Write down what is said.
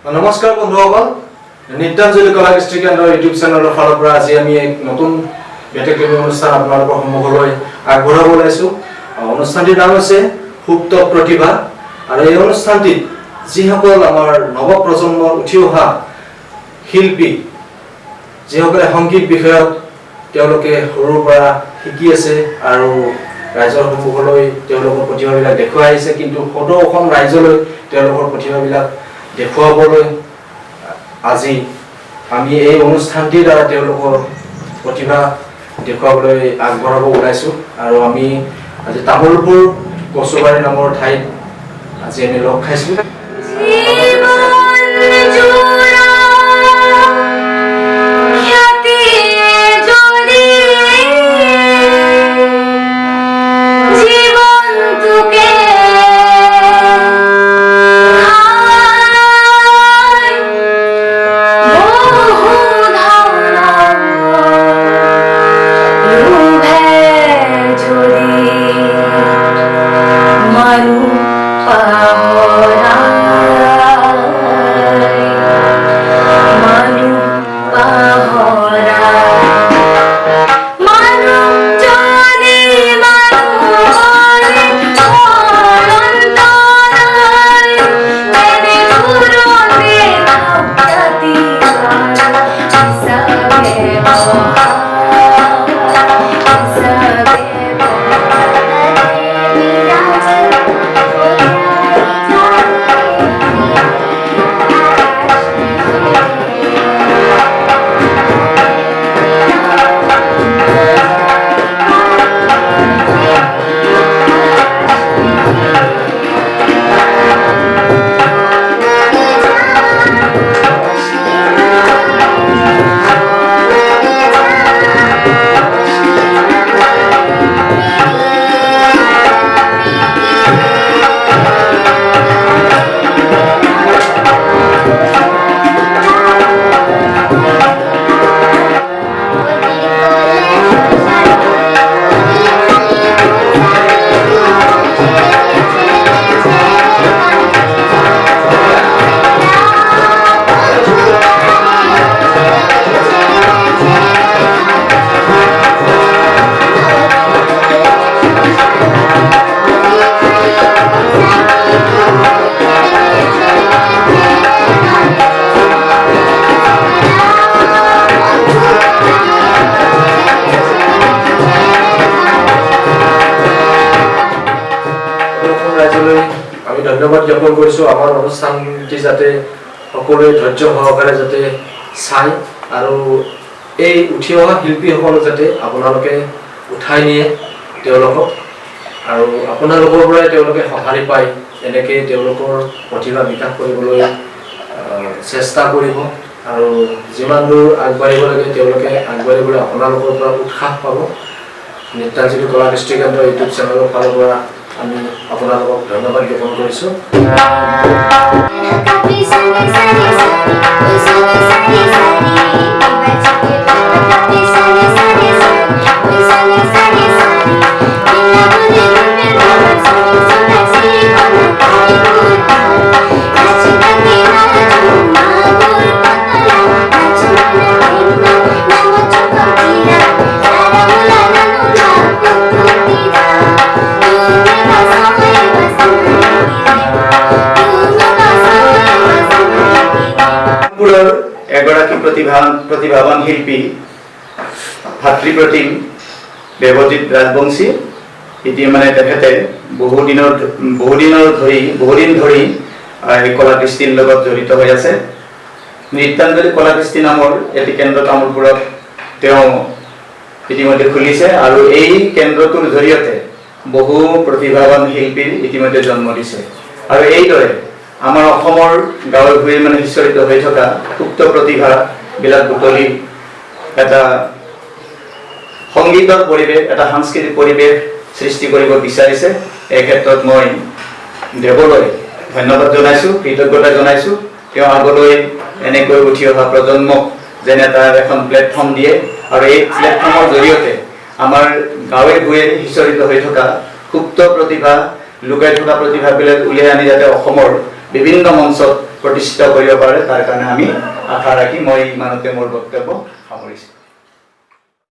নমস্কাৰ বন্ধুসকল, নিত্যাঞ্জলি কলা কৃষ্টি কেন্দ্ৰৰ ইউটিউব চেনেলৰ ফালৰ পৰা আজি আমি এক নতুন ব্যতিক্ৰমী অনুষ্ঠান আপোনালোকৰ সন্মুখলৈ আগবঢ়াব ওলাইছো। অনুষ্ঠানটিৰ নাম হৈছে সুপ্ত প্ৰতিভা আৰু এই অনুষ্ঠানটিত যিসকল আমাৰ নৱপ্ৰজন্মৰ উঠি অহা শিল্পী, যিসকলে সংগীত বিষয়ত তেওঁলোকে সৰুৰ পৰা শিকি আছে আৰু ৰাইজৰ সন্মুখলৈ তেওঁলোকৰ প্ৰতিভাবিলাক দেখুৱাই আহিছে, কিন্তু সদৌ অসম ৰাইজলৈ তেওঁলোকৰ প্ৰতিভাবিলাক দেখুৱাবলৈ আজি আমি এই অনুষ্ঠানটিৰ দ্বাৰা তেওঁলোকৰ প্ৰতিভা দেখুৱাবলৈ আগবঢ়াব ওলাইছো। আৰু আমি আজি তামোলপুৰ কচুবাৰী নামৰ ঠাইত আজি আমি লগ খাইছো। আমি ধন্যবাদ জ্ঞাপন কৰিছো আমাৰ অনুষ্ঠানটি যাতে সকলোৱে ধৈৰ্য সহকাৰে যাতে চাই আৰু এই উঠি অহা শিল্পীসকল যাতে আপোনালোকে উঠাই নিয়ে তেওঁলোকক, আৰু আপোনালোকৰ পৰাই তেওঁলোকে সঁহাৰি পায় এনেকৈ তেওঁলোকৰ প্ৰতিভা বিকাশ কৰিবলৈ চেষ্টা কৰিব। আৰু যিমান দূৰ আগবাঢ়িব লাগে তেওঁলোকে আগবাঢ়িবলৈ আপোনালোকৰ পৰা উৎসাহ পাব। নিত্যাঞ্জলি কলা কৃষ্টি কেন্দ্ৰ ইউটিউব চেনেলৰ ফালৰ পৰা আমি আপোনালোকক ধন্যবাদ জ্ঞাপন কৰিছো। এগৰাকী প্ৰতিভাৱান শিল্পী ভাতৃপ্ৰতিম দেৱজিৎ ৰাজবংশী। এতিয়া মানে তেখেতে বহুদিন ধৰি কলা কৃষ্টিৰ লগত জড়িত হৈ আছে। নিত্যাঞ্জলি কলা কৃষ্টি নামৰ এটি কেন্দ্ৰ তামোলপুৰত তেওঁ ইতিমধ্যে খুলিছে আৰু এই কেন্দ্ৰটোৰ জৰিয়তে বহু প্ৰতিভাৱান শিল্পীৰ ইতিমধ্যে জন্ম দিছে। আৰু এইদৰে আমাৰ অসমৰ গাঁৱে ভূঞে মানে সিঁচৰিত হৈ থকা সুপ্ত প্ৰতিভাবিলাক বুটলি এটা সংগীতৰ পৰিৱেশ, এটা সাংস্কৃতিক পৰিৱেশ সৃষ্টি কৰিব বিচাৰিছে। এই ক্ষেত্ৰত মই দেৱলৈ ধন্যবাদ জনাইছো, কৃতজ্ঞতা জনাইছো। তেওঁ আগলৈ এনেকৈ উঠি অহা প্ৰজন্মক যেনে তাৰ এখন প্লেটফৰ্ম দিয়ে আৰু এই প্লেটফৰ্মৰ জৰিয়তে আমাৰ গাঁৱে ভূঞে সিঁচৰিত হৈ থকা সুপ্ত প্ৰতিভা, লুকাই থকা প্ৰতিভাবিলাক উলিয়াই আনি যাতে অসমৰ বিভিন্ন মঞ্চত প্ৰতিষ্ঠিত কৰিব পাৰে তাৰ কাৰণে আমি আশা ৰাখি মই ইমানতে মোৰ বক্তব্য সামৰিছোঁ।